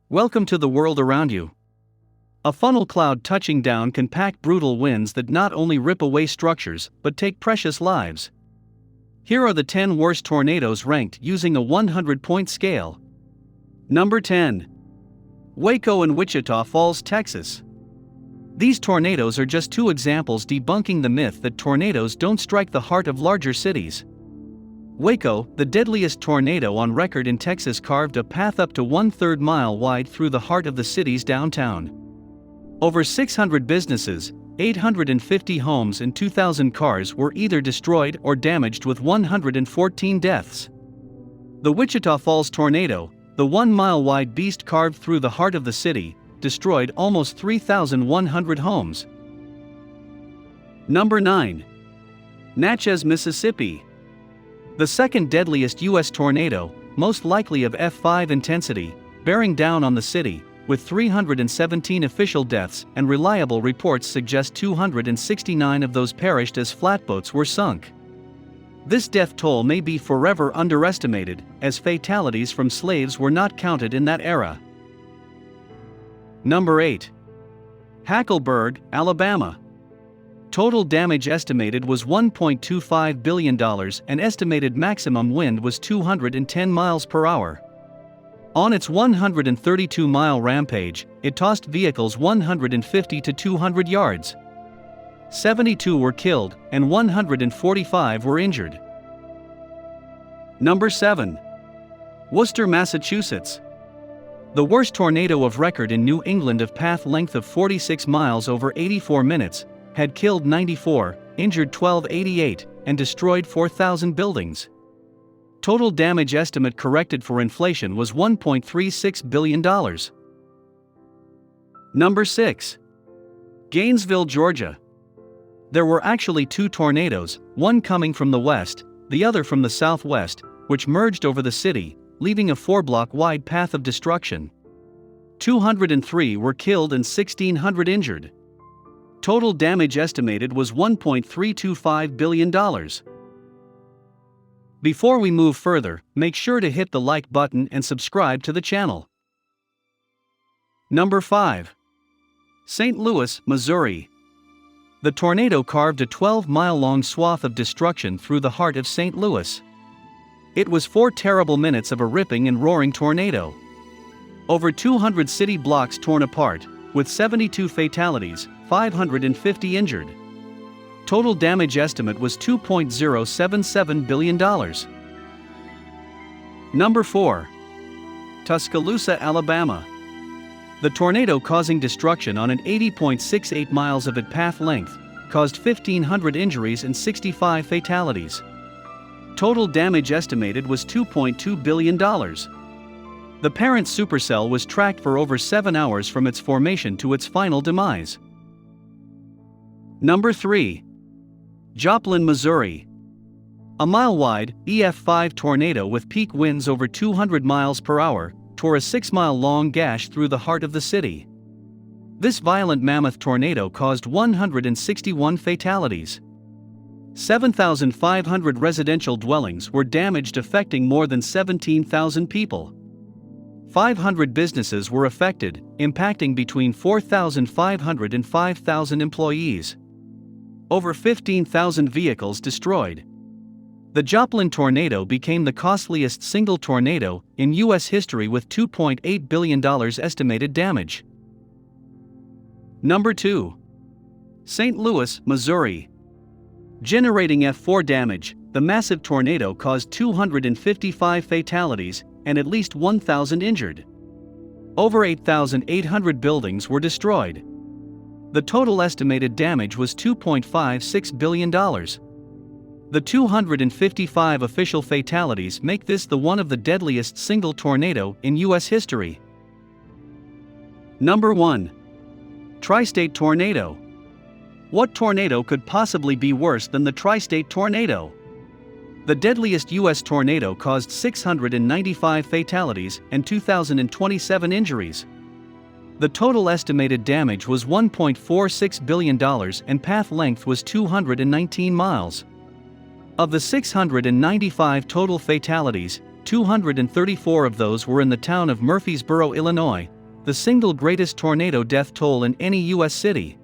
Welcome to the world around you. A funnel cloud touching down can pack brutal winds that not only rip away structures but take precious lives. Here are the 10 worst tornadoes ranked using a 100-point scale. Number 10. Waco and Wichita Falls, Texas. These tornadoes are just two examples debunking the myth that tornadoes don't strike the heart of larger cities. Waco, the deadliest tornado on record in Texas, carved a path up to 1/3 mile wide through the heart of the city's downtown. Over 600 businesses, 850 homes and 2,000 cars were either destroyed or damaged, with 114 deaths. The Wichita Falls tornado, the 1-mile-wide beast carved through the heart of the city, destroyed almost 3,100 homes. Number 9. Natchez, Mississippi. The second deadliest U.S. tornado, most likely of F5 intensity, bearing down on the city, with 317 official deaths, and reliable reports suggest 269 of those perished as flatboats were sunk. This death toll may be forever underestimated, as fatalities from slaves were not counted in that era. Number 8. Hackleburg, Alabama. Total damage estimated was $1.25 billion, and estimated maximum wind was 210 miles per hour. On its 132-mile rampage, it tossed vehicles 150 to 200 yards. 72 were killed, and 145 were injured. Number 7. Worcester, Massachusetts. The worst tornado of record in New England, of path length of 46 miles over 84 minutes, had killed 94, injured 1,288, and destroyed 4,000 buildings. Total damage estimate corrected for inflation was $1.36 billion. Number 6. Gainesville, Georgia. There were actually two tornadoes, one coming from the west, the other from the southwest, which merged over the city, leaving a 4-block-wide path of destruction. 203 were killed and 1,600 injured. Total damage estimated was $1.325 billion. Before we move further, make sure to hit the like button and subscribe to the channel. Number 5. St. Louis, Missouri. The tornado carved a 12-mile-long swath of destruction through the heart of St. Louis. It was 4 terrible minutes of a ripping and roaring tornado. Over 200 city blocks torn apart, with 72 fatalities, 550 injured. Total damage estimate was $2.077 billion. Number 4. Tuscaloosa, Alabama. The tornado, causing destruction on an 80.68 miles of its path length, caused 1,500 injuries and 65 fatalities. Total damage estimated was $2.2 billion. The parent supercell was tracked for over 7 hours from its formation to its final demise. Number 3. Joplin, Missouri. A mile-wide, EF5 tornado with peak winds over 200 miles per hour tore a 6-mile-long gash through the heart of the city. This violent mammoth tornado caused 161 fatalities. 7,500 residential dwellings were damaged, affecting more than 17,000 people. 500 businesses were affected, impacting between 4,500 and 5,000 employees. Over 15,000 vehicles destroyed. The Joplin tornado became the costliest single tornado in U.S. history, with $2.8 billion estimated damage. Number 2. St. Louis, Missouri. Generating F4 damage, the massive tornado caused 255 fatalities and at least 1,000 injured. Over 8,800 buildings were destroyed. The total estimated damage was $2.56 billion. The 255 official fatalities make this one of the deadliest single tornado in U.S. history. Number 1. Tri-State tornado. What tornado could possibly be worse than the Tri-State tornado? The deadliest U.S. tornado caused 695 fatalities and 2,027 injuries. The total estimated damage was $1.46 billion, and path length was 219 miles. Of the 695 total fatalities, 234 of those were in the town of Murfreesboro, Illinois, the single greatest tornado death toll in any U.S. city.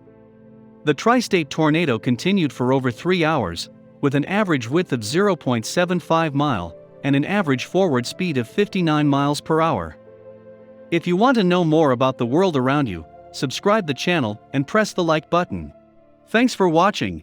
The tri-state tornado continued for over 3 hours, with an average width of 0.75 mile and an average forward speed of 59 miles per hour. If you want to know more about the world around you, subscribe the channel and press the like button. Thanks for watching.